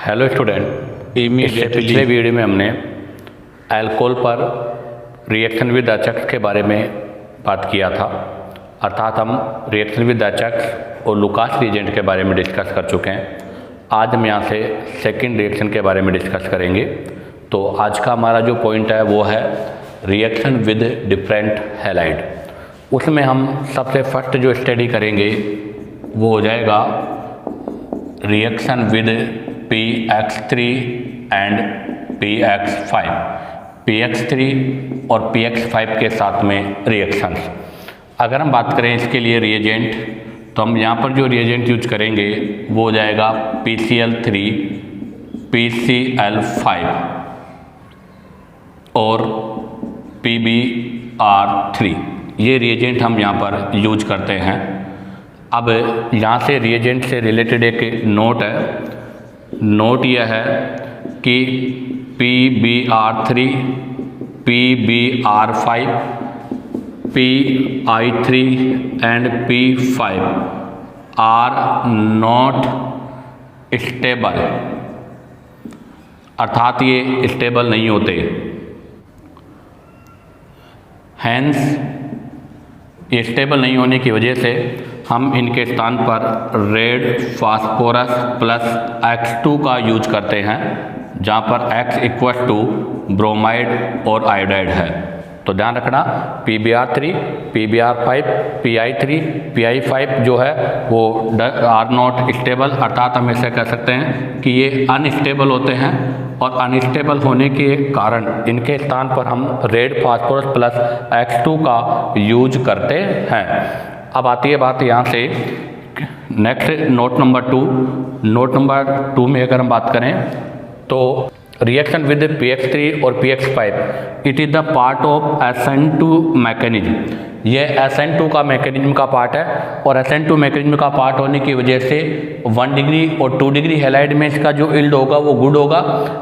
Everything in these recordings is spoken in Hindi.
हेलो स्टूडेंट, इमीडिएटली पिछले वीडियो में हमने अल्कोहल पर रिएक्शन विद अचक्ष के बारे में बात किया था। अर्थात हम रिएक्शन विद अचक्ष और लुकास रिएजेंट के बारे में डिस्कस कर चुके हैं। आज हम यहाँ से सेकंड रिएक्शन के बारे में डिस्कस करेंगे। तो आज का हमारा जो पॉइंट है वो है रिएक्शन विद डिफरेंट हैलाइड। उसमें हम सबसे फर्स्ट जो स्टडी करेंगे वो हो जाएगा reaction with PX3 and PX5, PX3 और PX5 के साथ में रिएक्शंस। अगर हम बात करें इसके लिए रिएजेंट, तो हम यहाँ पर जो रिएजेंट यूज करेंगे वो हो जाएगा PCl3, PCl5 और PbR3। ये रिएजेंट हम यहाँ पर यूज करते हैं। अब यहाँ से रिएजेंट से रिलेटेड एक नोट है। नोट यह है कि PbR3, PbR5, Pi3 and P5 are not stable, अर्थात ये स्टेबल नहीं होते। हैंस ये स्टेबल नहीं होने की वजह से हम इनके स्थान पर रेड फास्फोरस प्लस X2 का यूज करते हैं, जहाँ पर X इक्वल टू ब्रोमाइड और आयोडाइड है। तो ध्यान रखना, PbR3, PbR5, Pi3, Pi5 जो है वो आर नॉट स्टेबल, अर्थात हम ऐसे कह सकते हैं कि ये अनस्टेबल होते हैं। और अनस्टेबल होने के कारण इनके स्थान पर हम रेड फास्फोरस प्लस X2 का यूज करते हैं। अब आती है बात यहाँ से next note number 2। Note number 2 में अगर हम बात करें तो रिएक्शन विद PX3 और PX5 it is the part of SN2 mechanism. ये SN2 का मैकेनिज्म का पार्ट है और SN2 मैकेनिज्म का पार्ट होने की वजह से 1 डिग्री और 2 डिग्री हैलाइड में इसका जो इल्ड होगा वो गुड होगा,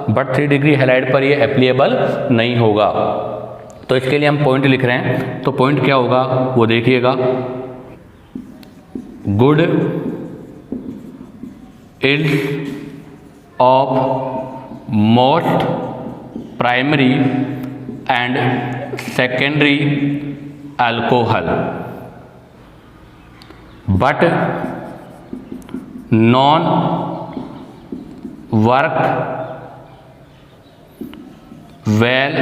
बट 3 डिग्री हैलाइड पर ये एप्लीएबल नहीं होगा। तो इसके लिए हम पॉइंट लिख रहे हैं। तो पॉइंट क्या होगा वो देखिएगा, good yield of most primary and secondary alcohol, but non work well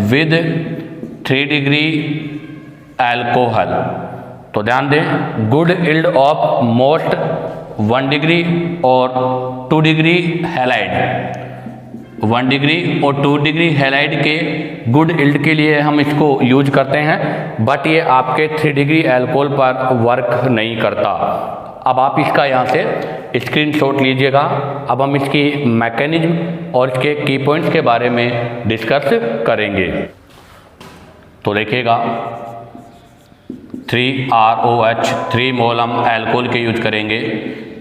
with 3 degree alcohol। तो ध्यान दें, good yield of most 1 degree और 2 डिग्री हैलाइड, 1 डिग्री और 2 डिग्री हैलाइड के गुड इल्ड के लिए हम इसको यूज करते हैं, बट ये आपके 3 डिग्री अल्कोहल पर वर्क नहीं करता। अब आप इसका यहाँ से स्क्रीनशॉट लीजिएगा। अब हम इसकी मैकेनिज्म और इसके की पॉइंट्स के बारे में डिस्कस करेंगे। तो देखिएगा, 3ROH 3 मोल हम अल्कोहल के यूज करेंगे।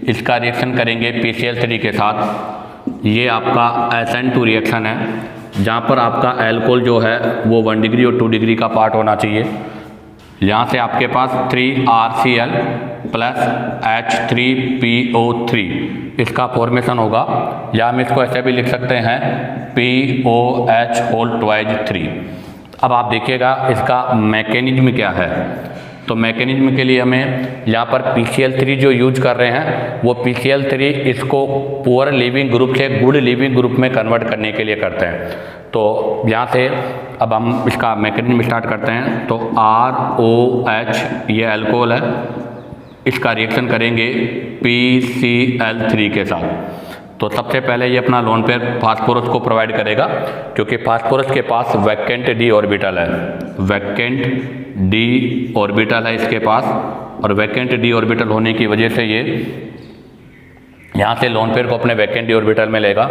इसका रिएक्शन करेंगे PCl3 के साथ। ये आपका SN2 रिएक्शन है, जहाँ पर आपका अल्कोहल जो है वो 1 डिग्री और 2 डिग्री का पार्ट होना चाहिए। यहाँ से आपके पास 3RCl प्लस H3PO3 इसका फॉर्मेशन होगा, या हम इसको ऐसे भी लिख सकते हैं POH होल ट्वाइज 3। अब आप देखिएगा इसका मैकेनिज्म क्या है। तो मैकेनिज्म के लिए हमें यहाँ पर PCl3 जो यूज कर रहे हैं वो PCl3 इसको पुअर लिविंग ग्रुप से गुड लिविंग ग्रुप में कन्वर्ट करने के लिए करते हैं। तो यहाँ से अब हम इसका मैकेनिज्म स्टार्ट करते हैं। तो ROH ये अल्कोहल है, इसका रिएक्शन करेंगे PCl3 के साथ। तो सबसे पहले ये अपना लोन पेयर फास्फोरस को प्रोवाइड करेगा, क्योंकि फास्फोरस के पास वैकेंट d ऑर्बिटल है, वैकेंट d ऑर्बिटल है इसके पास, और वैकेंट d ऑर्बिटल होने की वजह से ये यहाँ से लोन पेयर को अपने वैकेंट d ऑर्बिटल में लेगा।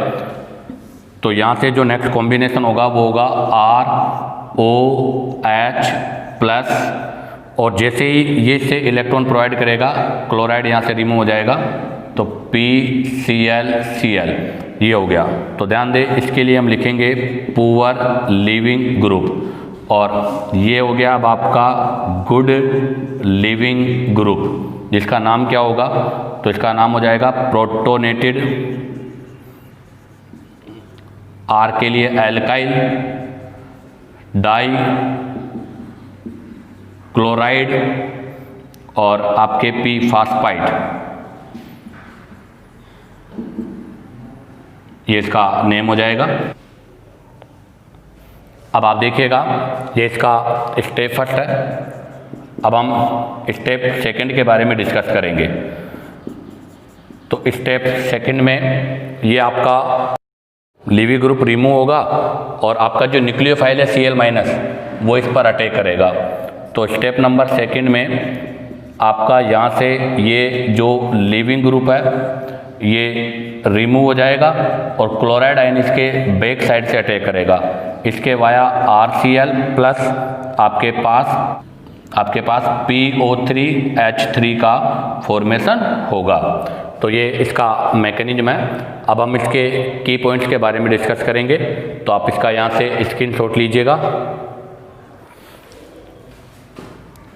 तो यहाँ से जो नेक्स्ट कॉम्बिनेशन होगा वो होगा ROH प्लस, और जैसे ही ये से इलेक्ट्रॉन प्रोवाइड करेगा क्लोराइड यहाँ से रिमूव हो जाएगा, तो PClCl ये हो गया। तो ध्यान दें, इसके लिए हम लिखेंगे पुअर लिविंग ग्रुप, और ये हो गया अब आपका गुड लिविंग ग्रुप, जिसका नाम क्या होगा, तो इसका नाम हो जाएगा प्रोटोनेटेड R के लिए एल्काइल, डाई, क्लोराइड और आपके P फास्फाइड, ये इसका नेम हो जाएगा। अब आप देखिएगा ये इसका स्टेप फर्स्ट है। अब हम स्टेप सेकंड के बारे में डिस्कस करेंगे। तो स्टेप सेकंड में ये आपका लीवी ग्रुप रिमूव होगा और आपका जो न्यूक्लियोफाइल है Cl- वो इस पर अटैक करेगा। तो स्टेप नंबर सेकंड में आपका यहाँ से ये जो लीविंग ग्रुप है ये रिमूव हो जाएगा और क्लोराइड आयन इसके बैक साइड से अटैक करेगा। इसके वाया RCl प्लस आपके पास PO3H3 का फॉर्मेशन होगा। तो ये इसका मैकेनिज्म है। अब हम इसके की पॉइंट्स के बारे में डिस्कस करेंगे। तो आप इसका यहाँ से स्क्रीनशॉट लीजिएगा।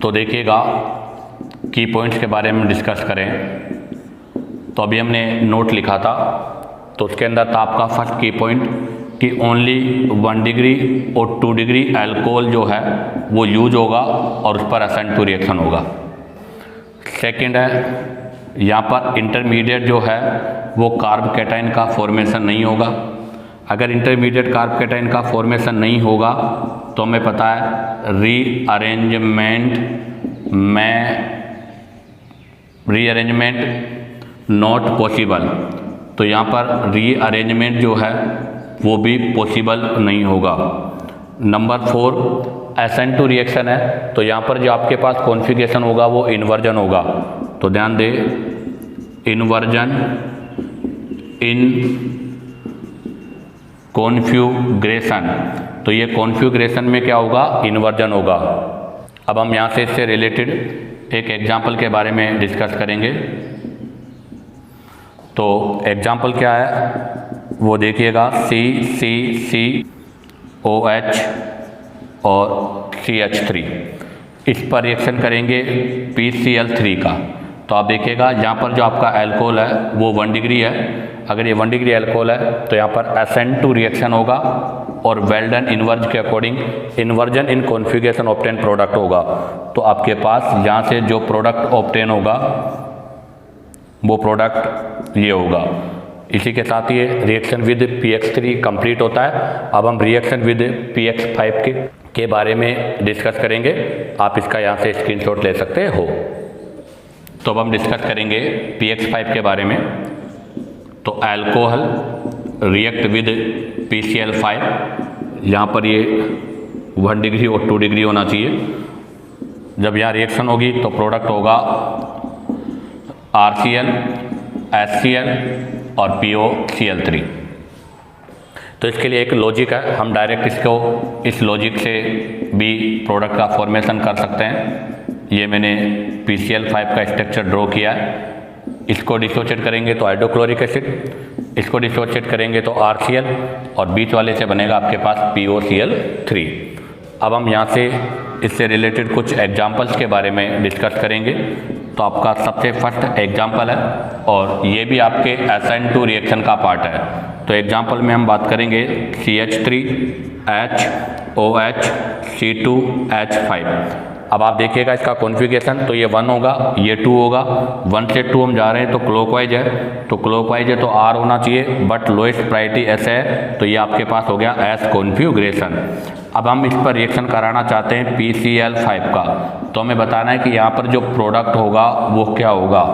तो देखिएगा की पॉइंट्स के बारे में डिस्कस करें तो अभी हमने नोट लिखा था, तो उसके अंदर था आपका फर्स्ट की पॉइंट कि ओनली 1 डिग्री और 2 डिग्री अल्कोहल जो है वो यूज होगा और उस पर SN2 रिएक्शन होगा। सेकंड है यहाँ पर इंटरमीडिएट जो है वो कार्ब कैटायन का फॉर्मेशन नहीं होगा। अगर इंटरमीडिएट कार्ब कैटायन का फॉर्मेशन नहीं होगा तो हमें पता है रीअरेंजमेंट नॉट पॉसिबल। तो यहाँ पर रीअरेंजमेंट जो है वो भी पॉसिबल नहीं होगा। नंबर 4 SN2 रिएक्शन है, तो यहाँ पर जो आपके पास कॉन्फ़िगरेशन होगा वो इन्वर्जन होगा। तो ध्यान दें, इन्वर्जन इन कॉन्फ़िगरेशन, तो ये कॉन्फ़िगरेशन में क्या होगा, इन्वर्जन होगा। अब हम यहाँ से इससे रिलेटेड एक एग्जाम्पल के बारे में डिस्कस करेंगे। तो एग्जाम्पल क्या है वो देखिएगा, CCCOH और CH3, इस पर रिएक्शन करेंगे PCl3 का। तो आप देखिएगा यहाँ पर जो आपका अल्कोहल है वो 1 डिग्री है। अगर ये 1 डिग्री अल्कोहल है तो यहाँ पर SN2 रिएक्शन होगा और वेल्डन इन्वर्ज के according inversion in configuration obtain product होगा। तो आपके पास यहाँ से जो प्रोडक्ट ऑब्टेन होगा वो प्रोडक्ट ये होगा। इसी के साथ ये रिएक्शन विद PX3 कंप्लीट होता है। अब हम रिएक्शन विद PX5 के बारे में डिस्कस करेंगे। आप इसका यहाँ से स्क्रीनशॉट ले सकते हो। तो अब हम डिस्कस करेंगे PX5 के बारे में। तो अल्कोहल रिएक्ट विद PCl5, यहाँ पर ये 1 डिग्री और 2 डिग्री होना चाहिए। जब यहाँ रिएक्शन होगी तो प्रोडक्ट होगा RCl, HCl और POCl3। तो इसके लिए एक लॉजिक है, हम डायरेक्ट इसको इस लॉजिक से भी प्रोडक्ट का फॉर्मेशन कर सकते हैं। ये मैंने PCl5 का स्ट्रक्चर ड्रॉ किया है। इसको डिसोशिएट करेंगे तो हाइड्रोक्लोरिक एसिड, इसको डिसोशिएट करेंगे तो RCl और बीच वाले से बनेगा आपके पास POCl3। अब हम यहाँ से इससे रिलेटेड कुछ एग्जांपल्स के बारे में डिस्कस करेंगे। तो आपका सबसे फर्स्ट एग्जांपल है और ये भी आपके SN2 रिएक्शन का पार्ट है। तो एग्जांपल में हम बात करेंगे CH3HOH C2H5। अब आप देखिएगा इसका कॉन्फ़िगरेशन, तो ये 1 होगा, ये 2 होगा। 1 से 2 हम जा रहे हैं तो क्लॉकवाइज है, तो क्लॉकवाइज है तो R होना चाहिए, बट लोएस्ट प्रायोरिटी S है, तो ये आपके पास हो गया S कॉन्फ़िगरेशन। अब हम इस पर रिएक्शन कराना चाहते हैं PCl5 का, तो हमें बताना है कि यहाँ पर जो प्रोडक्ट होगा वो क्या होगा।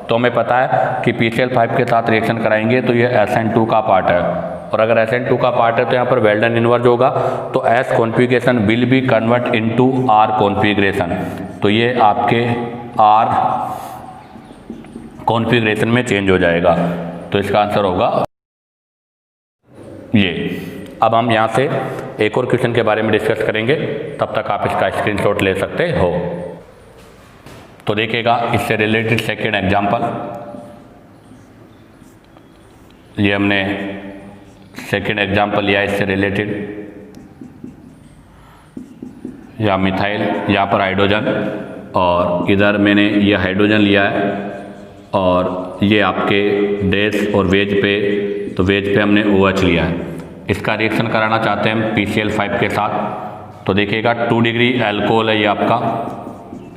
तो हमें पता है कि PCl5 के साथ रिएक्शन कराएंगे तो ये SN2 का पार्ट है, और अगर SN2 का पार्ट है तो यहाँ पर वेल्डन इन्वर्ज होगा, तो S configuration will be convert into R configuration. तो ये आपके R कॉन्फ़िगरेशन में चेंज हो जाएगा। तो इसका आंसर होगा ये। अब हम यहाँ से एक और क्वेश्चन के बारे में डिस्कस करेंगे, तब तक आप इसका स्क्रीनशॉट ले सकते हो। तो देखिएगा इससे रिलेटेड सेकेंड एग्जाम्पल, ये हमने सेकेंड एग्जाम्पल लिया इससे रिलेटेड। या मिथाइल, यहाँ पर हाइड्रोजन, और इधर मैंने ये हाइड्रोजन लिया है, और ये आपके डैश और वेज पे, तो वेज पे हमने OH लिया है। इसका रिएक्शन कराना चाहते हैं हम PCl5 के साथ, तो देखिएगा 2 डिग्री एल्कोहल है ये आपका,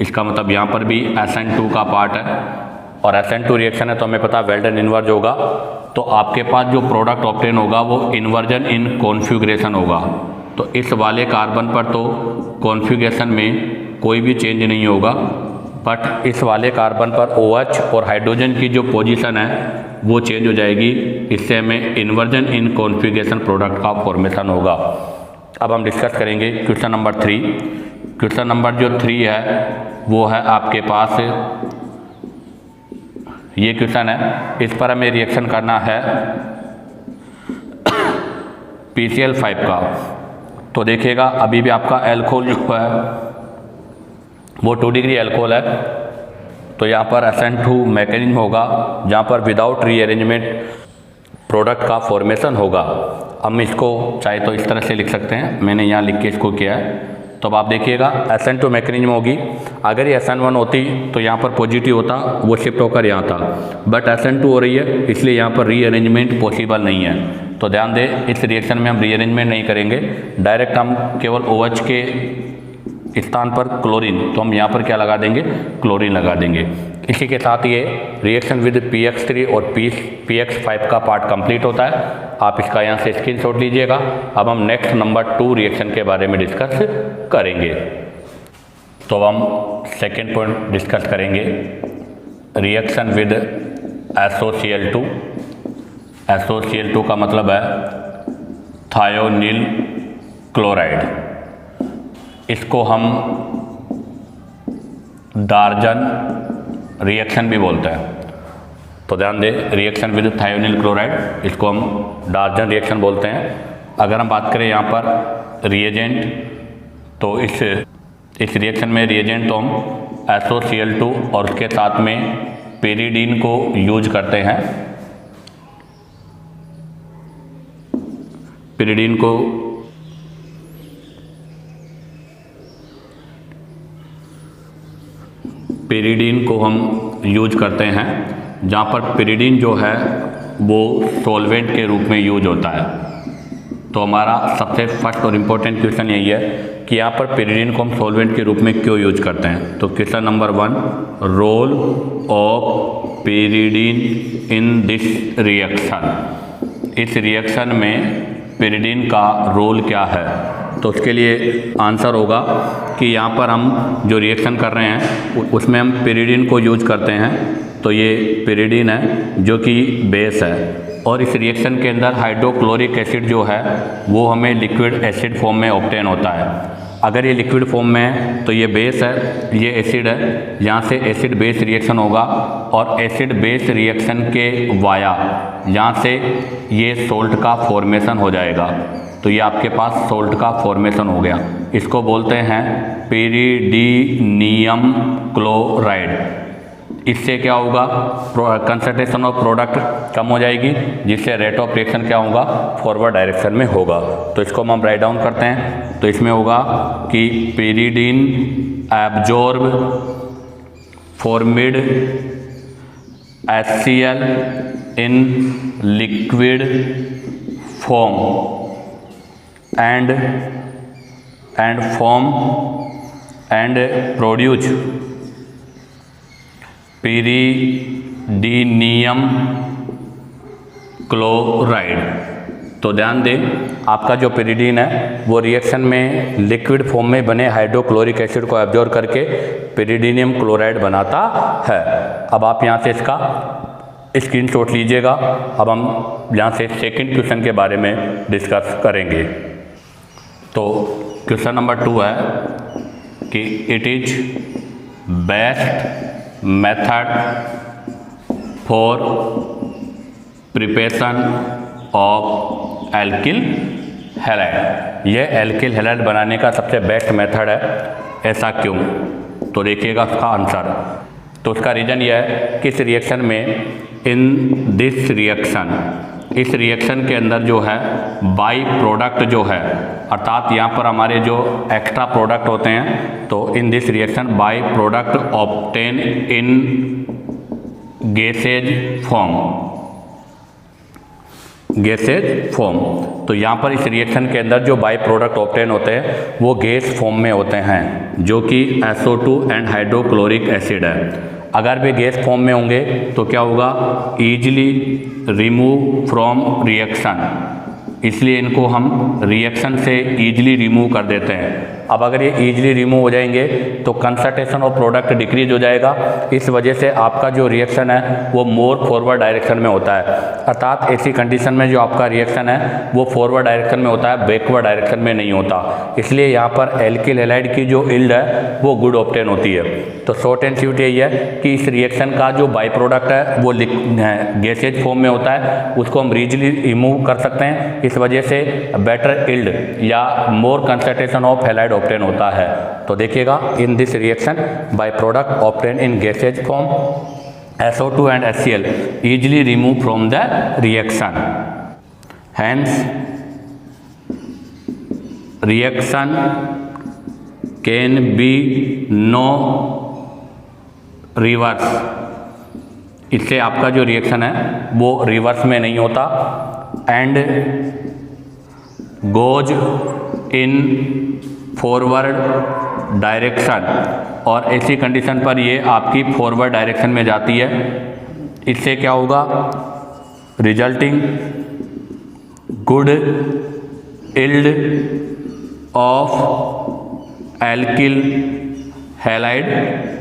इसका मतलब यहाँ पर भी SN2 का पार्ट है और SN2 रिएक्शन है तो हमें पता वेल्डन इन्वर्ज होगा, तो आपके पास जो प्रोडक्ट ऑब्टेन होगा वो इन्वर्जन इन कॉन्फ़िगरेशन होगा। तो इस वाले कार्बन पर तो कॉन्फ़िगरेशन में कोई भी चेंज नहीं होगा, बट इस वाले कार्बन पर OH और हाइड्रोजन की जो पोजीशन है वो चेंज हो जाएगी, इससे हमें इन्वर्जन इन कॉन्फ़िगरेशन प्रोडक्ट का फॉर्मेशन होगा। अब हम डिस्कस करेंगे क्वेश्चन नंबर 3। क्वेश्चन नंबर जो 3 है वो है आपके पास ये क्वेश्चन है, इस पर हमें रिएक्शन करना है PCl5 का। तो देखिएगा अभी भी आपका एल्कोहल जो है वो 2 डिग्री एल्कोहल है, तो यहाँ पर SN2 मैकेनिज्म होगा जहाँ पर विदाउट रीअरेंजमेंट प्रोडक्ट का फॉर्मेशन होगा। हम इसको चाहे तो इस तरह से लिख सकते हैं, मैंने यहाँ लिख के इसको किया है। तो अब आप देखिएगा SN2 मैकेनिज्म होगी, अगर ये SN1 होती तो यहाँ पर पॉजिटिव होता, वो शिफ्ट होकर यहाँ था, बट SN2 हो रही है इसलिए यहाँ पर रीअरेंजमेंट पॉसिबल नहीं है। तो ध्यान दें इस रिएक्शन में हम रीअरेंजमेंट नहीं करेंगे, डायरेक्ट हम केवल OH के स्थान पर क्लोरीन, तो हम यहाँ पर क्या लगा देंगे, क्लोरीन लगा देंगे। इसी के साथ ये रिएक्शन विद PX3 और PX5 का पार्ट कंप्लीट होता है। आप इसका यहाँ से स्क्रीनशॉट लीजिएगा। अब हम नेक्स्ट नंबर 2 रिएक्शन के बारे में डिस्कस करेंगे। तो हम सेकेंड पॉइंट डिस्कस करेंगे, रिएक्शन विद SOCl2। SOCl2 का मतलब है थायोनील क्लोराइड, इसको हम डार्जन रिएक्शन भी बोलते हैं। तो ध्यान दें रिएक्शन विद थायोनील क्लोराइड, इसको हम डार्जन रिएक्शन बोलते हैं। अगर हम बात करें यहाँ पर रिएजेंट, तो इस रिएक्शन में रिएजेंट तो हम SOCl2 और उसके साथ में पेरिडीन को यूज करते हैं। पेरिडीन को हम यूज करते हैं, जहाँ पर पेरिडीन जो है वो सॉल्वेंट के रूप में यूज होता है। तो हमारा सबसे फर्स्ट और इम्पोर्टेंट क्वेश्चन यही है कि यहाँ पर पेरिडीन को हम सॉल्वेंट के रूप में क्यों यूज करते हैं। तो question number 1, role of pyridine in this reaction, इस रिएक्शन में पेरिडीन का रोल क्या है। तो उसके लिए आंसर होगा कि यहाँ पर हम जो रिएक्शन कर रहे हैं उसमें हम पेरिडीन को यूज करते हैं। तो ये पेरिडीन है जो कि बेस है, और इस रिएक्शन के अंदर हाइड्रोक्लोरिक एसिड जो है वो हमें लिक्विड एसिड फॉर्म में ऑब्टेन होता है। अगर ये लिक्विड फॉर्म में है तो ये बेस है, ये एसिड है, यहाँ से एसिड बेस रिएक्शन होगा और एसिड बेस रिएक्शन के वाया यहाँ से ये सोल्ट का फॉर्मेशन हो जाएगा। तो ये आपके पास सोल्ट का फॉर्मेशन हो गया, इसको बोलते हैं पेरिडीनियम क्लोराइड। इससे क्या होगा, कंसंट्रेशन ऑफ प्रोडक्ट कम हो जाएगी, जिससे रेट ऑफ रिएक्शन क्या होगा, फॉरवर्ड डायरेक्शन में होगा। तो इसको हम राइट डाउन करते हैं। तो इसमें होगा कि pyridine absorb formed HCl in liquid form and produce pyridinium chloride. तो ध्यान दें आपका जो पेरिडीन है वो रिएक्शन में लिक्विड फॉर्म में बने हाइड्रोक्लोरिक एसिड को एब्जॉर्ब करके पेरिडीनियम क्लोराइड बनाता है। अब आप यहाँ से इसका स्क्रीनशॉट लीजिएगा। अब हम यहाँ से सेकंड क्वेश्चन के बारे में डिस्कस करेंगे। तो क्वेश्चन नंबर 2 है कि it is best method for preparation of alkyl halide. यह एल्किल हैलाइड बनाने का सबसे बेस्ट मेथड है, ऐसा क्यों। तो देखिएगा उसका आंसर। तो उसका रीज़न यह है कि इस रिएक्शन में इन दिस रिएक्शन, इस रिएक्शन के अंदर जो है बाई प्रोडक्ट जो है, अर्थात यहाँ पर हमारे जो एक्स्ट्रा प्रोडक्ट होते हैं, तो इन this reaction by product obtain in gases form, gases form. तो यहाँ पर इस रिएक्शन के अंदर जो बाई प्रोडक्ट ऑब्टेन होते हैं वो गैस फॉर्म में होते हैं, जो कि SO2 एंड हाइड्रोक्लोरिक एसिड है। अगर वे गैस फॉर्म में होंगे तो क्या होगा, ईजिली रिमूव फ्रॉम रिएक्शन, इसलिए इनको हम रिएक्शन से ईजिली रिमूव कर देते हैं। अब अगर ये ईजिली रिमूव हो जाएंगे तो कंसंट्रेशन ऑफ प्रोडक्ट डिक्रीज हो जाएगा, इस वजह से आपका जो रिएक्शन है वो मोर फॉरवर्ड डायरेक्शन में होता है। अर्थात ऐसी कंडीशन में जो आपका रिएक्शन है वो फॉरवर्ड डायरेक्शन में होता है, बैकवर्ड डायरेक्शन में नहीं होता। इसलिए यहाँ पर एल्किल हैलाइड की जो यील्ड है वो गुड ऑब्टेन होती है। तो शॉर्ट एंड स्वीट यही है कि इस रिएक्शन का जो बाई प्रोडक्ट है वो गैसेज फॉर्म में होता है, उसको हम ईजिली रिमूव कर सकते हैं, इस वजह से बेटर यील्ड या मोर कंसंट्रेशन ऑफ हैलाइड ऑब्टेन होता है। तो देखिएगा, इन this reaction by product obtain in gases form SO2 and HCl easily remove from the reaction. Hence, reaction can be no reverse. इससे आपका जो रिएक्शन है वो रिवर्स में नहीं होता and goes in forward direction, और ऐसी कंडीशन पर ये आपकी फॉरवर्ड डायरेक्शन में जाती है। इससे क्या होगा, resulting good yield of alkyl halide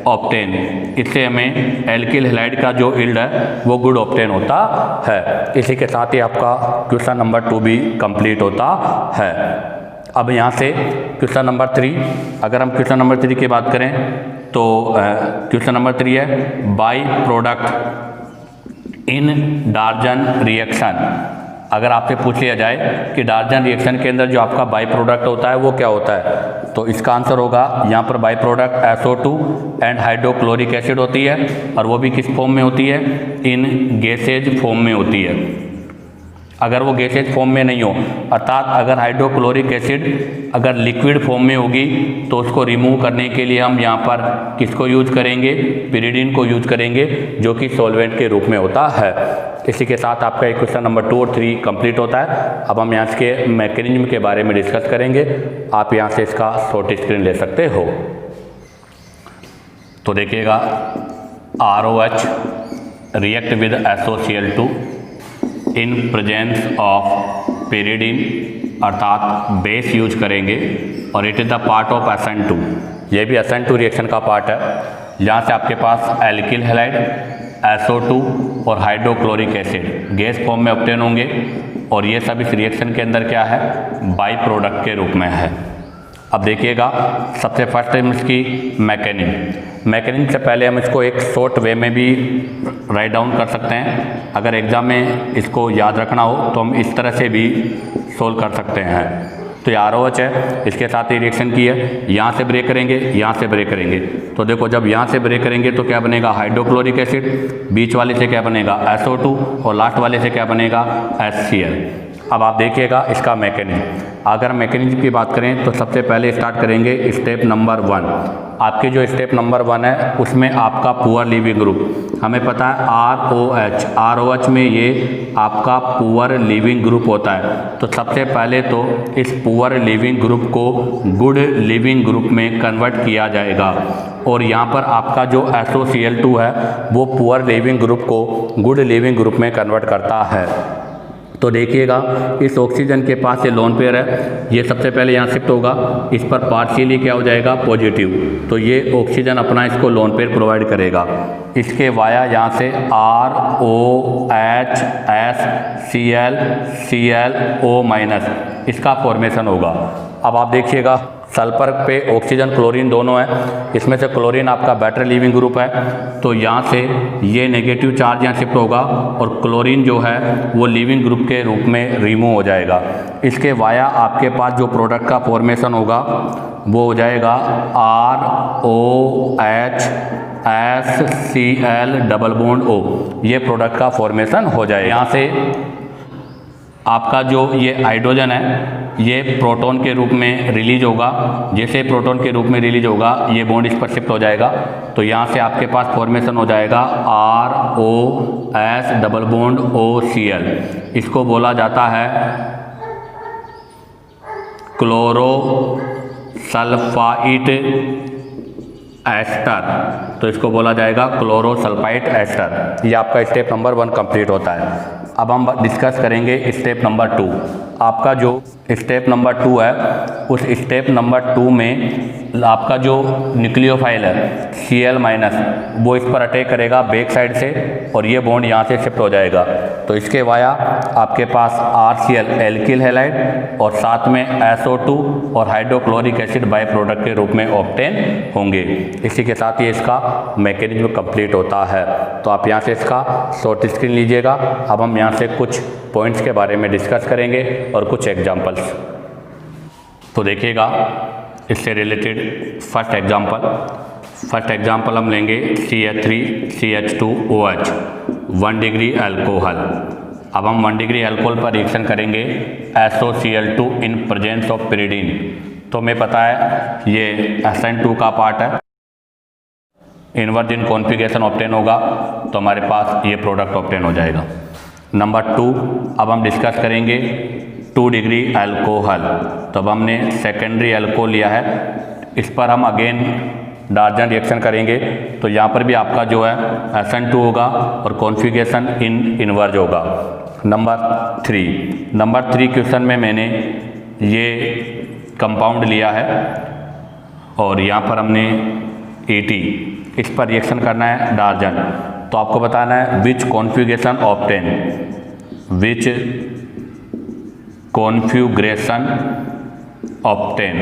obtain. इससे हमें एल्किल हैलाइड का जो यील्ड है वो गुड ऑब्टेन होता है। इसी के साथ ही आपका क्वेश्चन नंबर 2 भी कंप्लीट होता है। अब यहाँ से क्वेश्चन नंबर 3, अगर हम क्वेश्चन नंबर 3 की बात करें तो क्वेश्चन नंबर 3 है बाई प्रोडक्ट इन डार्जन रिएक्शन। अगर आपसे पूछ लिया जाए कि डार्जन रिएक्शन के अंदर जो आपका बाई प्रोडक्ट होता है वो क्या होता है, तो इसका आंसर होगा यहाँ पर by product SO2 and hydrochloric acid होती है, और वो भी किस फॉर्म में होती है, इन गैसेज फॉर्म में होती है। अगर वो गैसेज फॉर्म में नहीं हो, अर्थात अगर हाइड्रोक्लोरिक एसिड अगर लिक्विड फॉर्म में होगी तो उसको रिमूव करने के लिए हम यहाँ पर किसको यूज करेंगे, पिरिडीन को यूज करेंगे, जो कि सॉल्वेंट के रूप में होता है। इसी के साथ आपका एक क्वेश्चन नंबर 2 और 3 कंप्लीट होता है। अब हम यहाँ के मैकेनिज्म के बारे में डिस्कस करेंगे। आप यहाँ से इसका शॉर्ट स्क्रीन ले सकते हो। तो देखिएगा, ROH react with SOCl2 in presence of pyridine, अर्थात बेस यूज करेंगे, और it is the part of SN2। ये भी SN2 रिएक्शन का पार्ट है। यहाँ से आपके पास एल्किल हैलाइड, SO2 और हाइड्रोक्लोरिक एसिड गैस फॉर्म में ऑब्टेन होंगे, और ये सब इस रिएक्शन के अंदर क्या है, बाई प्रोडक्ट के रूप में है। अब देखिएगा, सबसे फर्स्ट टाइम इसकी मैकेनिज्म से पहले हम इसको एक शॉर्ट वे में भी राइट डाउन कर सकते हैं। अगर एग्जाम में इसको याद रखना हो तो हम इस तरह से भी सोल्व कर सकते हैं। तो ये ROH है, इसके साथ ही रिएक्शन की है, यहाँ से ब्रेक करेंगे, यहाँ से ब्रेक करेंगे। तो देखो, जब यहाँ से ब्रेक करेंगे तो क्या बनेगा, हाइड्रोक्लोरिक एसिड, बीच वाले से क्या बनेगा, SO2, और लास्ट वाले से क्या बनेगा, HCl। अब आप देखिएगा इसका मैकेनिज्म। अगर मैकेनिज्म की बात करें तो सबसे पहले स्टार्ट करेंगे स्टेप नंबर 1। आपके जो स्टेप नंबर 1 है उसमें आपका पुअर लीविंग ग्रुप, हमें पता है ROH में ये आपका पुअर लीविंग ग्रुप होता है। तो सबसे पहले तो इस पुअर लीविंग ग्रुप को गुड लीविंग ग्रुप में कन्वर्ट किया जाएगा, और यहाँ पर आपका जो SOCl2 है वो पुअर लीविंग ग्रुप को गुड लीविंग ग्रुप में कन्वर्ट करता है। तो देखिएगा, इस ऑक्सीजन के पास ये लोन पेयर है, ये सबसे पहले यहाँ शिफ्ट होगा, इस पर पार्शियली क्या हो जाएगा, पॉजिटिव। तो ये ऑक्सीजन अपना इसको लोन पेयर प्रोवाइड करेगा। इसके वाया यहाँ से ROH SCl इसका फॉर्मेशन होगा। अब आप देखिएगा, सल्फर पे ऑक्सीजन क्लोरीन दोनों है, इसमें से क्लोरीन आपका बेटर लीविंग ग्रुप है, तो यहाँ से ये नेगेटिव चार्ज यहाँ शिफ्ट होगा और क्लोरीन जो है वो लीविंग ग्रुप के रूप में रिमूव हो जाएगा। इसके वाया आपके पास जो प्रोडक्ट का फॉर्मेशन होगा वो हो जाएगा ROH SCl double bond O, ये प्रोडक्ट का फॉर्मेशन हो जाएगा। यहाँ से आपका जो ये हाइड्रोजन है ये प्रोटॉन के रूप में रिलीज होगा। जैसे प्रोटॉन के रूप में रिलीज होगा ये बॉन्ड इस पर शिफ्ट हो जाएगा, तो यहाँ से आपके पास फॉर्मेशन हो जाएगा ROS डबल बॉन्ड OCl। इसको बोला जाता है क्लोरो सल्फाइड एस्टर, तो इसको बोला जाएगा क्लोरो सल्फाइड एस्टर। ये आपका स्टेप नंबर 1 कंप्लीट होता है। अब हम डिस्कस करेंगे स्टेप नंबर 2। आपका जो स्टेप नंबर 2 है उस स्टेप नंबर 2 में आपका जो न्यूक्लियोफाइल है Cl माइनस वो इस पर अटैक करेगा बैक साइड से और ये बॉन्ड यहाँ से शिफ्ट हो जाएगा। तो इसके वाया आपके पास RCl एल्किल हैलाइड और साथ में SO2 और हाइड्रोक्लोरिक एसिड बाय प्रोडक्ट के रूप में ऑब्टेन होंगे। इसी के साथ ही इसका मैकेनिज्म कंप्लीट होता है। तो आप यहाँ से इसका शॉर्ट स्क्रीन लीजिएगा। अब हम यहाँ से कुछ पॉइंट्स के बारे में डिस्कस करेंगे और कुछ एग्जांपल्स। तो देखिएगा इससे रिलेटेड फर्स्ट एग्जांपल हम लेंगे CH3CH2OH 1 डिग्री अल्कोहल। अब हम 1 डिग्री अल्कोहल पर रिएक्शन करेंगे SOCl2 in presence of pyridine। तो हमें पता है ये SN2 का पार्ट है, इनवर्ज इन कॉन्फ़िगरेशन ऑब्टेन होगा तो हमारे पास ये प्रोडक्ट ऑब्टेन हो जाएगा। नंबर 2 अब हम डिस्कस करेंगे 2 डिग्री अल्कोहल। तो अब हमने सेकेंडरी अल्कोहल लिया है, इस पर हम अगेन डार्जन रिएक्शन करेंगे तो यहाँ पर भी आपका जो है SN2 होगा और कॉन्फ़िगरेशन इनवर्ज होगा। नंबर 3 क्वेश्चन में मैंने ये कंपाउंड लिया है और यहाँ पर हमने ET, इस पर रिएक्शन करना है डार्जन। तो आपको बताना है विच कॉन्फ़िगरेशन ऑब्टेन,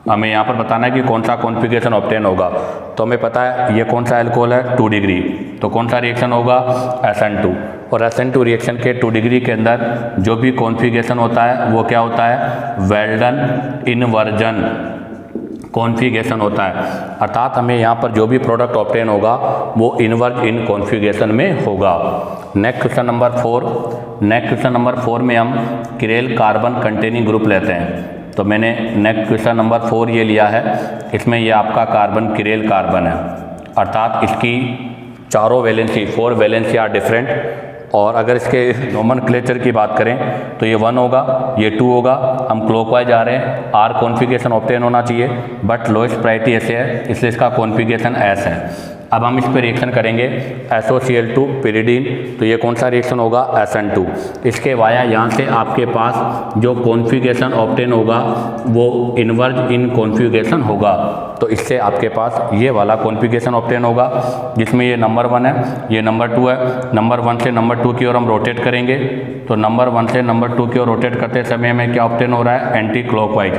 हमें यहाँ पर बताना है कि कौन सा कॉन्फ़िगरेशन ऑब्टेन होगा। तो हमें पता है ये कौन सा अल्कोहल है 2 डिग्री, तो कौन सा रिएक्शन होगा SN2। और SN2 रिएक्शन के 2 डिग्री के अंदर जो भी कॉन्फ़िगरेशन होता है वो क्या होता है वेल्डन इनवर्जन कॉन्फ़िगरेशन होता है। अर्थात हमें यहाँ पर जो भी प्रोडक्ट ऑब्टेन होगा वो इनवर्ज इन कॉन्फ़िगरेशन में होगा। नेक्स्ट क्वेश्चन नंबर 4 में हम किरेल कार्बन कंटेनिंग ग्रुप लेते हैं। तो मैंने नेक्स्ट क्वेश्चन नंबर 4 ये लिया है, इसमें ये आपका कार्बन किरेल कार्बन है, अर्थात इसकी चारों वैलेंसी 4 वैलेंसी आर डिफरेंट। और अगर इसके नोमेनक्लेचर की बात करें तो ये 1 होगा, ये 2 होगा। हम क्लॉकवाइज जा रहे हैं, R कॉन्फ़िगरेशन ऑब्टेन होना चाहिए बट लोएस्ट प्रायोरिटी ऐसे है इसलिए इसका कॉन्फ़िगरेशन S है। अब हम इस पर रिएक्शन करेंगे SOCl2 pyridine, तो ये कौन सा रिएक्शन होगा SN2। इसके वाया यहाँ से आपके पास जो कॉन्फ़िगरेशन ऑब्टेन होगा वो इनवर्ज इन कॉन्फ़िगरेशन होगा। तो इससे आपके पास ये वाला कॉन्फ़िगरेशन ऑब्टेन होगा जिसमें ये नंबर 1 है, ये नंबर 2 है। नंबर 1 से नंबर 2 की ओर हम रोटेट करेंगे तो नंबर 1 से नंबर 2 की ओर रोटेट करते समय में क्या ऑब्टेन हो रहा है एंटी क्लॉकवाइज।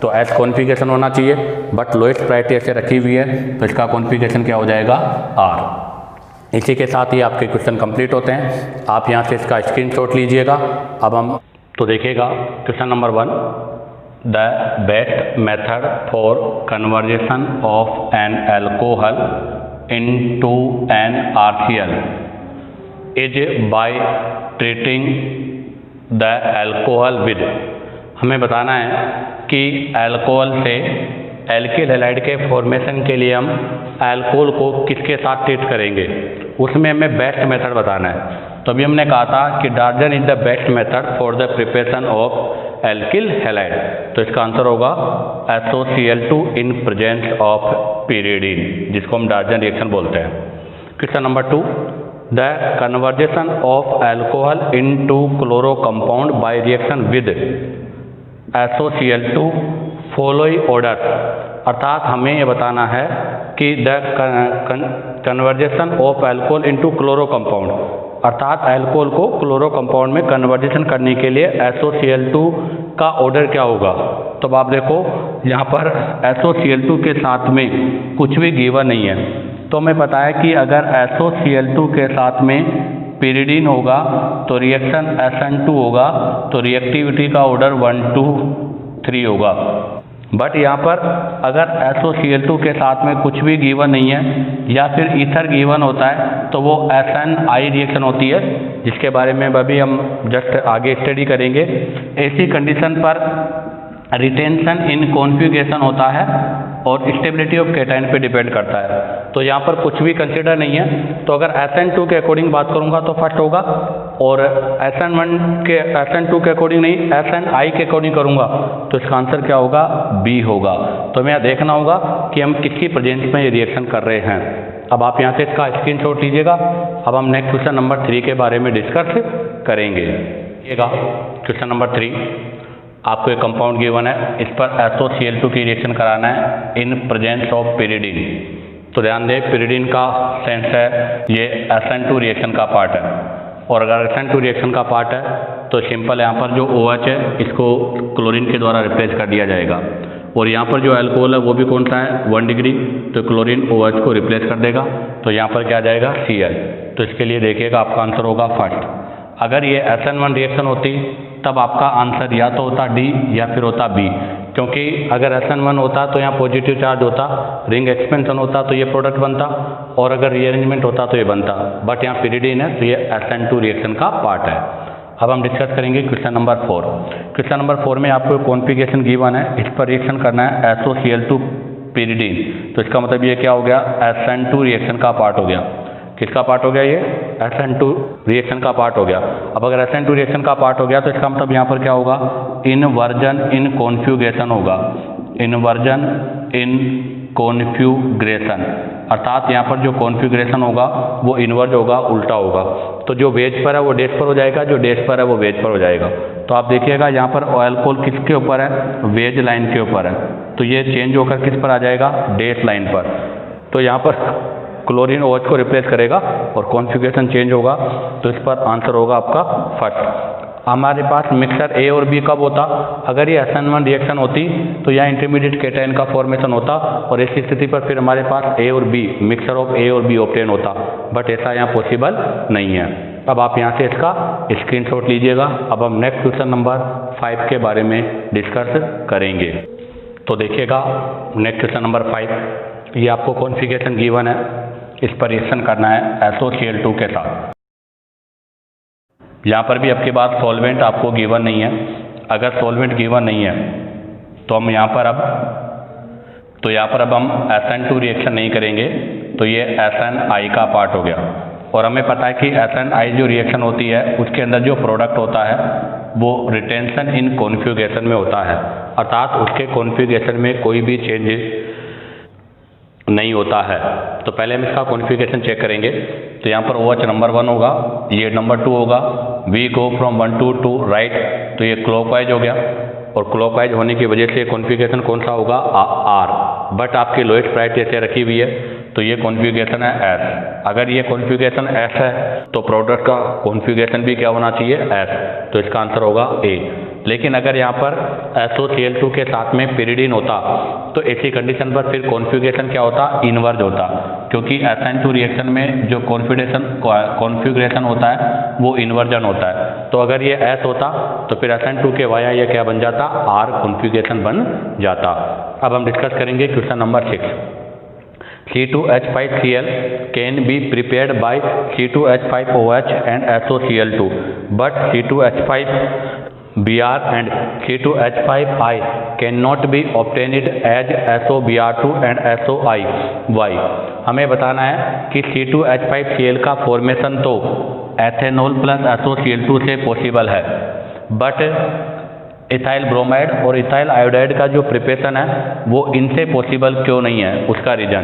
तो एस कॉन्फ़िगरेशन होना चाहिए बट लोएस्ट प्रायोरिटी ऐसे रखी हुई है तो इसका कॉन्फ़िगरेशन क्या हो जाएगा R। इसी के साथ ही आपके क्वेश्चन कंप्लीट होते हैं। आप यहाँ से इसका स्क्रीनशॉट लीजिएगा। अब हम तो देखिएगा question number 1, the best method for conversion of an alcohol into an RCl is by treating the alcohol with. हमें बताना है कि अल्कोहल से एल्किल हैलाइड के फॉर्मेशन के लिए हम अल्कोहल को किसके साथ ट्रीट करेंगे, उसमें हमें बेस्ट मेथड बताना है। तो अभी हमने कहा था कि डार्जन is the best method for the preparation of alkyl halide, तो इसका आंसर होगा SOCl2 in presence of pyridine, जिसको हम डार्जन रिएक्शन बोलते हैं। Question number 2, the conversation of alcohol into chloro compound by reaction with SOCl2 following order, अर्थात हमें ये बताना है कि the conversation of alcohol into chloro compound, अर्थात अल्कोहल को क्लोरो कंपाउंड में कन्वर्जेशन करने के लिए SOCl2 का ऑर्डर क्या होगा। तो आप देखो यहाँ पर SOCl2 के साथ में कुछ भी गिवन नहीं है, तो हमें पता है कि अगर SOCl2 के साथ में pyridine होगा तो रिएक्शन SN2 होगा, तो रिएक्टिविटी का ऑर्डर 1 2 3 होगा। बट यहाँ पर अगर SOCl2 के साथ में कुछ भी गिवन नहीं है या फिर ईथर गिवन होता है तो वो SNI रिएक्शन होती है, जिसके बारे में अभी हम जस्ट आगे स्टडी करेंगे। ऐसी कंडीशन पर रिटेंशन इन कॉन्फ़िगरेशन होता है और स्टेबिलिटी ऑफ कैटायन पे डिपेंड करता है। तो यहाँ पर कुछ भी कंसिडर नहीं है। तो अगर SN2 के अकॉर्डिंग बात करूँगा तो फर्स्ट होगा, और SN2 के अकॉर्डिंग नहीं, SNI के अकॉर्डिंग करूँगा तो इसका आंसर क्या होगा? बी होगा। तो हमें देखना होगा कि हम किसकी प्रेजेंस में ये रिएक्शन कर रहे हैं। अब आप यहाँ से इसका स्क्रीनशॉट लीजिएगा। अब हम नेक्स्ट क्वेश्चन नंबर 3 के बारे में डिस्कस करेंगे। क्वेश्चन नंबर 3, आपको एक कंपाउंड गिवन है, इस पर SOCl2 की रिएक्शन कराना है इन प्रेजेंस ऑफ pyridine। तो ध्यान दें, pyridine का सेंस है ये SN2 रिएक्शन का पार्ट है, और अगर SN2 रिएक्शन का पार्ट है तो सिंपल यहाँ पर जो OH है इसको क्लोरीन के द्वारा रिप्लेस कर दिया जाएगा, और यहाँ पर जो अल्कोहल है वो भी कौन सा है? 1 डिग्री, तो क्लोरीन OH को रिप्लेस कर देगा, तो यहाँ पर क्या आ जाएगा? Cl। तो इसके लिए देखिएगा आपका आंसर होगा फर्स्ट। अगर ये SN1 रिएक्शन होती तब आपका आंसर या तो होता डी या फिर होता बी, क्योंकि अगर SN1 होता तो यहाँ पॉजिटिव चार्ज होता, रिंग एक्सपेंशन होता तो ये प्रोडक्ट बनता, और अगर रीअरेंजमेंट होता तो ये बनता, बट यहाँ pyridine है तो ये SN2 रिएक्शन का पार्ट है। अब हम डिस्कस करेंगे क्वेश्चन नंबर 4। क्वेश्चन नंबर 4 में आपको कॉन्फ़िगरेशन गिवन है, इस पर रिएक्शन करना है SOCl2 pyridine। तो इसका मतलब ये क्या हो गया? SN2 रिएक्शन का पार्ट हो गया। किसका पार्ट हो गया? ये SN2 रिएक्शन का पार्ट हो गया। अब अगर SN2 रिएक्शन का पार्ट हो गया तो इसका मतलब यहाँ पर क्या होगा? इनवर्जन इन कॉन्फ़िगरेशन होगा, इनवर्जन इन कॉन्फ़िगरेशन, अर्थात यहाँ पर जो कॉन्फ़िगरेशन होगा वो इनवर्ज होगा, उल्टा होगा। तो जो वेज पर है वो डैश पर हो जाएगा, जो डैश पर है वो वेज पर हो जाएगा। तो आप देखिएगा यहाँ पर अल्कोहल किसके ऊपर है? वेज लाइन के ऊपर है, तो ये चेंज होकर किस पर आ जाएगा? डैश लाइन पर। तो यहाँ पर क्लोरीन OH को रिप्लेस करेगा और कॉन्फ़िगरेशन चेंज होगा, तो इस पर आंसर होगा आपका फर्स्ट। हमारे पास मिक्सर A और B कब होता? अगर ये SN1 रिएक्शन होती तो यहाँ इंटरमीडिएट कैटायन का फॉर्मेशन होता, और ऐसी स्थिति पर फिर हमारे पास A और B, मिक्सर ऑफ A और B ऑब्टेन होता, बट ऐसा यहाँ पॉसिबल नहीं है। अब आप यहाँ से इसका स्क्रीनशॉट लीजिएगा। अब हम नेक्स्ट क्वेश्चन नंबर 5 के बारे में डिस्कस करेंगे। तो देखिएगा नेक्स्ट क्वेश्चन नंबर 5, ये आपको कॉन्फ़िगरेशन गिवन है, इस पर रिएक्शन करना है SOCl2 के साथ। यहाँ पर भी आपके पास सॉल्वेंट आपको गिवन नहीं है। अगर सॉल्वेंट गिवन नहीं है तो हम यहाँ पर अब हम SN2 रिएक्शन नहीं करेंगे, तो ये SNI का पार्ट हो गया। और हमें पता है कि SNI जो रिएक्शन होती है उसके अंदर जो प्रोडक्ट होता है वो रिटेंशन इन कॉन्फ़िगरेशन में होता है, अर्थात उसके कॉन्फ़िगरेशन में कोई भी चेंज नहीं होता है। तो पहले हम इसका कॉन्फ़िगरेशन चेक करेंगे। तो यहाँ पर OH नंबर 1 होगा, ये नंबर 2 होगा, we go from 1 to 2 right, तो ये क्लॉकवाइज हो गया, और क्लॉकवाइज होने की वजह से कॉन्फ़िगरेशन कौन सा होगा? R, बट आपकी लोएस्ट प्रायोरिटी ऐसे रखी हुई है, तो ये कॉन्फ़िगरेशन है S। अगर ये कॉन्फ़िगरेशन S है तो प्रोडक्ट का कॉन्फ़िगरेशन भी क्या होना चाहिए? S, तो इसका आंसर होगा A। लेकिन अगर यहाँ पर SOCl2 के साथ में pyridine होता तो ऐसी कंडीशन पर फिर कॉन्फ़िगरेशन क्या होता? इनवर्ज होता, क्योंकि SN2 रिएक्शन में जो कॉन्फ़िगरेशन होता है वो इन्वर्जन होता है। तो अगर ये S होता तो फिर SN2 के वाया ये क्या बन जाता? R कॉन्फ़िगरेशन बन जाता। अब हम डिस्कस करेंगे question number 6। C2H5Cl can be prepared by C2H5OH and SOCl2, but C2H5Br and C2H5I cannot be obtained as SOBr2 and SOI। हमें बताना है कि C2H5Cl का फॉर्मेशन तो एथेनॉल प्लस SOCl2 से पॉसिबल है, बट इथाइल ब्रोमाइड और इथाइल आयोडाइड का जो प्रिपरेशन है वो इनसे पॉसिबल क्यों नहीं है? उसका रीज़न,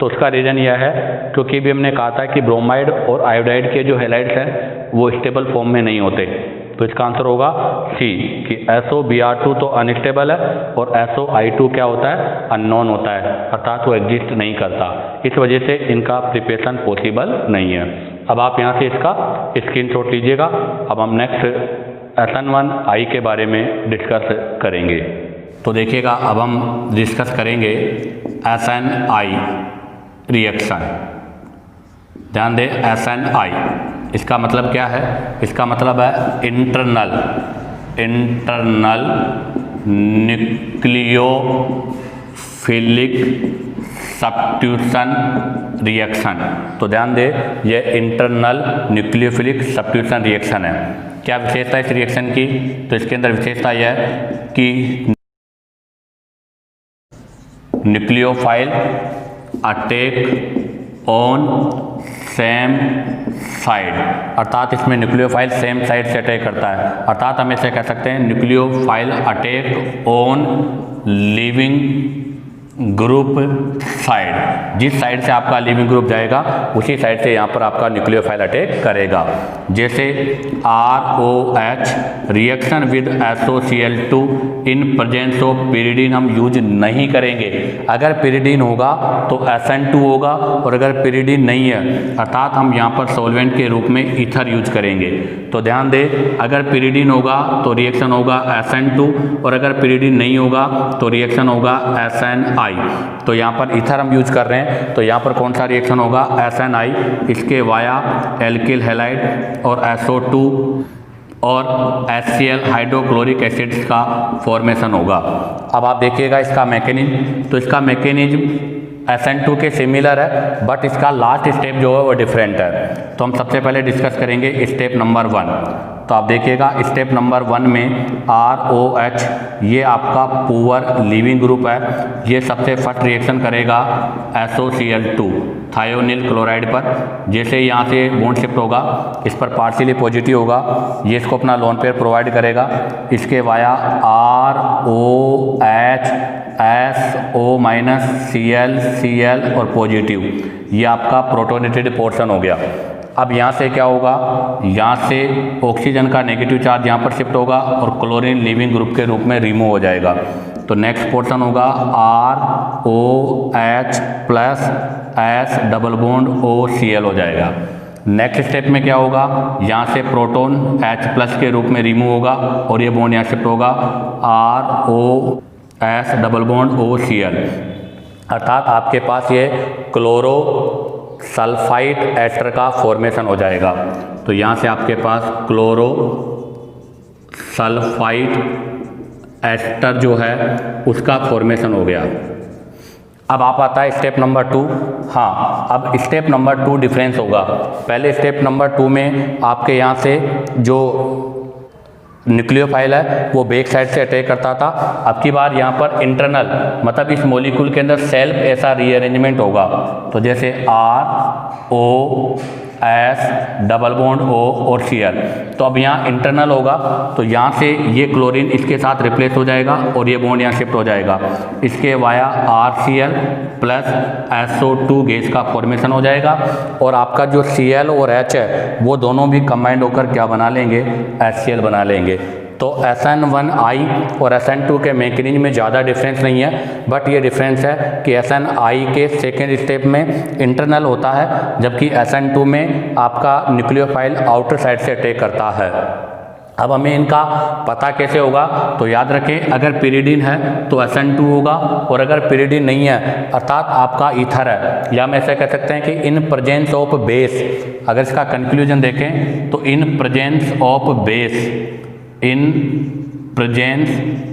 तो उसका रीज़न यह है क्योंकि भी हमने कहा था कि ब्रोमाइड और आयोडाइड के जो हैलाइड्स हैं वो स्टेबल फॉर्म में नहीं होते। तो इसका आंसर होगा सी कि SOBr2 तो अनस्टेबल है और SOI2 क्या होता है? अननोन होता है, अर्थात वो एग्जिस्ट नहीं करता, इस वजह से इनका प्रिपरेशन पॉसिबल नहीं है। अब आप यहाँ से इसका स्क्रीनशॉट लीजिएगा। अब हम नेक्स्ट SN1I के बारे में डिस्कस करेंगे। तो देखिएगा अब हम डिस्कस करेंगे SNI रिएक्शन। ध्यान दें, SNI इसका मतलब क्या है? इसका मतलब है इंटरनल न्यूक्लियोफिलिक सब्स्टिट्यूशन रिएक्शन। तो ध्यान दे, ये इंटरनल न्यूक्लियोफिलिक सब्स्टिट्यूशन रिएक्शन है। क्या विशेषता इस रिएक्शन की? तो इसके अंदर विशेषता यह है कि nucleophile attack on same side, अर्थात इसमें न्यूक्लियोफाइल सेम साइड से अटैक करता है। अर्थात हम इसे कह सकते हैं nucleophile attack on leaving group side. जिस साइड से आपका लिविंग ग्रुप जाएगा उसी साइड से यहाँ पर आपका न्यूक्लियोफाइल अटैक करेगा। जैसे ROH reaction with SOCl2 in presence of pyridine हम यूज नहीं करेंगे। अगर पिरिडीन होगा तो SN2 होगा, और अगर पिरिडीन नहीं है अर्थात हम यहाँ पर सॉल्वेंट के रूप में ईथर यूज करेंगे। तो ध्यान दे, अगर पिरिडीन होगा तो रिएक्शन होगा SN2, और अगर पिरिडीन नहीं होगा तो रिएक्शन होगा SNI। तो यहाँ पर ईथर हम यूज कर रहे हैं, तो यहाँ पर कौन सा रिएक्शन होगा? SNI। इसके वाया एल्किल हैलाइड और SO2 और HCl हाइड्रोक्लोरिक एसिड्स का फॉर्मेशन होगा। अब आप देखिएगा इसका मैकेनिज्म, तो इसका मैकेनिज्म SN2 के सिमिलर है, बट इसका लास्ट स्टेप जो है वो डिफरेंट है। तो हम सबसे पहले डिस्कस करेंगे स्टेप नंबर 1। तो आप देखिएगा स्टेप नंबर 1 में ROH ये आपका पुअर लिविंग ग्रुप है, ये सबसे फर्स्ट रिएक्शन करेगा SOCl2 थायोनिल क्लोराइड पर। जैसे यहाँ से बॉन्ड शिफ्ट होगा, इस पर पार्शियली पॉजिटिव होगा, ये इसको अपना लोन पेयर प्रोवाइड करेगा। इसके वाया ROH SO- Cl और पॉजिटिव, ये आपका प्रोटोनेटेड पोर्शन हो गया। अब यहाँ से क्या होगा? यहाँ से ऑक्सीजन का नेगेटिव चार्ज यहाँ पर शिफ्ट होगा और क्लोरीन लिविंग ग्रुप के रूप में रिमूव हो जाएगा। तो नेक्स्ट पोर्शन होगा ROH plus S double bond OCl हो जाएगा। नेक्स्ट स्टेप में क्या होगा? यहाँ से प्रोटॉन H प्लस के रूप में रिमूव होगा और ये बॉन्ड यहाँ शिफ्ट होगा ROS डबल बॉन्ड OCl, अर्थात आपके पास ये क्लोरो सल्फाइड एस्टर का फॉर्मेशन हो जाएगा। तो यहाँ से आपके पास क्लोरो सल्फाइड एस्टर जो है उसका फॉर्मेशन हो गया। अब आप आता है स्टेप नंबर 2। हाँ, अब स्टेप नंबर 2 डिफरेंस होगा। पहले स्टेप नंबर 2 में आपके यहाँ से जो न्यूक्लियोफाइल है वो बैक साइड से अटैक करता था। अब की बार यहाँ पर इंटरनल, मतलब इस मॉलिक्यूल के अंदर सेल्फ ऐसा रीअरेंजमेंट होगा। तो जैसे ROS डबल बॉन्ड O और Cl, तो अब यहाँ इंटरनल होगा, तो यहाँ से ये क्लोरीन इसके साथ रिप्लेस हो जाएगा और ये बॉन्ड यहाँ शिफ्ट हो जाएगा। इसके via RCl plus SO2 gas का फॉर्मेशन हो जाएगा, और आपका जो Cl और H है वो दोनों भी कंबाइंड होकर क्या बना लेंगे? HCl बना लेंगे। तो SN1I और SN2 के मैकेनिज्म में ज़्यादा डिफरेंस नहीं है, बट ये डिफरेंस है कि SNI के सेकेंड स्टेप में इंटरनल होता है, जबकि SN2 में आपका न्यूक्लियोफाइल आउटर साइड से अटैक करता है। अब हमें इनका पता कैसे होगा? तो याद रखें, अगर पिरिडीन है तो SN2 होगा, और अगर पिरिडीन नहीं है अर्थात आपका ईथर है, या हम ऐसे कह सकते हैं कि इन प्रेजेंस ऑफ बेस। अगर इसका कंक्लूजन देखें तो इन presence of base, in presence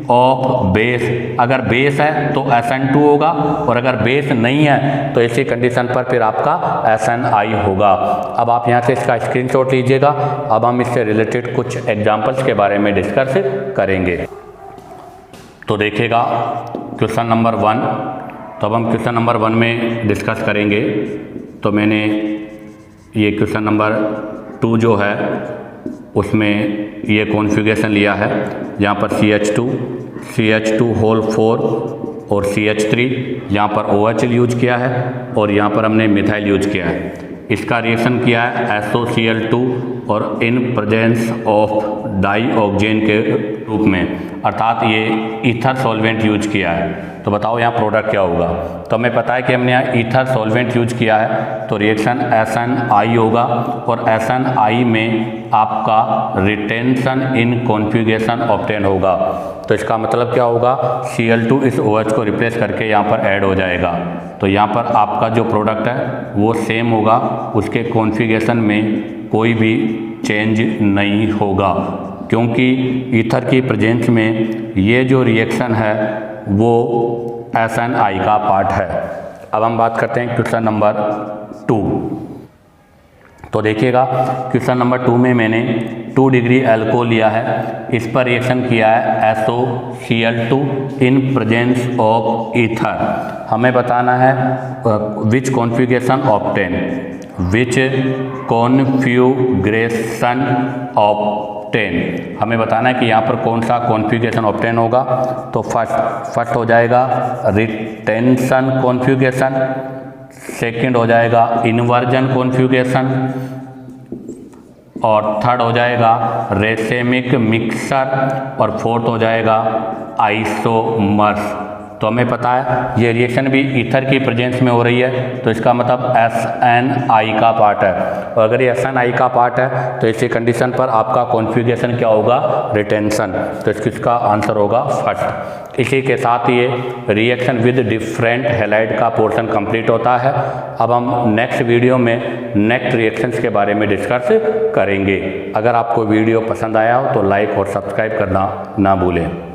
of base, अगर बेस है तो SN2 होगा, और अगर बेस नहीं है तो ऐसी कंडीशन पर फिर आपका SNI होगा। अब आप यहाँ से इसका स्क्रीनशॉट लीजिएगा। अब हम इससे रिलेटेड कुछ एग्जांपल्स के बारे में डिस्कस करेंगे। तो देखिएगा क्वेश्चन नंबर 1। तो अब हम क्वेश्चन नंबर 1 में डिस्कस करेंगे। तो मैंने ये क्वेश्चन नंबर 2 जो है उसमें ये कॉन्फ़िगरेशन लिया है। यहाँ पर CH2 होल 4 और CH3, यहाँ पर OHL यूज किया है और यहाँ पर हमने मिथाइल यूज किया है। इसका रिएक्शन किया है SOCl2 और in presence of dioxygen के रूप में, अर्थात ये ईथर सॉल्वेंट यूज किया है। तो बताओ यहाँ प्रोडक्ट क्या होगा? तो हमें पता है कि हमने यहाँ ईथर सॉल्वेंट यूज किया है, तो रिएक्शन SNI होगा, और SNI में आपका रिटेंशन इन कॉन्फ़िगरेशन ऑब्टेन होगा। तो इसका मतलब क्या होगा? Cl2 इस OH को रिप्लेस करके यहाँ पर ऐड हो जाएगा। तो यहाँ पर आपका जो प्रोडक्ट है वो सेम होगा, उसके कॉन्फ़िगरेशन में कोई भी चेंज नहीं होगा, क्योंकि ईथर की प्रेजेंस में ये जो रिएक्शन है वो SnI का पार्ट है। अब हम बात करते हैं क्वेश्चन नंबर 2। तो देखिएगा क्वेश्चन नंबर 2 में मैंने 2 डिग्री अल्कोहल लिया है, इस पर रिएक्शन किया है SOCl2 in presence of ether. हमें बताना है विच कॉन्फ़िगरेशन ऑब्टेन, विच कॉन्फ़िगरेशन ऑब्टेन, हमें बताना है कि यहाँ पर कौन सा कॉन्फ़िगरेशन ऑब्टेन होगा। तो फर्स्ट हो जाएगा रिटेंशन कॉन्फ़िगरेशन, सेकंड हो जाएगा इन्वर्जन कॉन्फ़िगरेशन और थर्ड हो जाएगा रेसेमिक मिक्सर और फोर्थ हो जाएगा आइसोमर्स। तो हमें पता है ये रिएक्शन भी ईथर की प्रेजेंस में हो रही है, तो इसका मतलब SnI का पार्ट है। और अगर ये SnI का पार्ट है तो इसी कंडीशन पर आपका कॉन्फ़िगरेशन क्या होगा, रिटेंशन। तो इसका आंसर होगा फर्स्ट। इसी के साथ ये रिएक्शन विद डिफरेंट हैलाइड का पोर्शन कंप्लीट होता है। अब हम नेक्स्ट वीडियो में नेक्स्ट रिएक्शंस के बारे में डिस्कस करेंगे। अगर आपको वीडियो पसंद आया हो तो लाइक और सब्सक्राइब करना ना भूलें।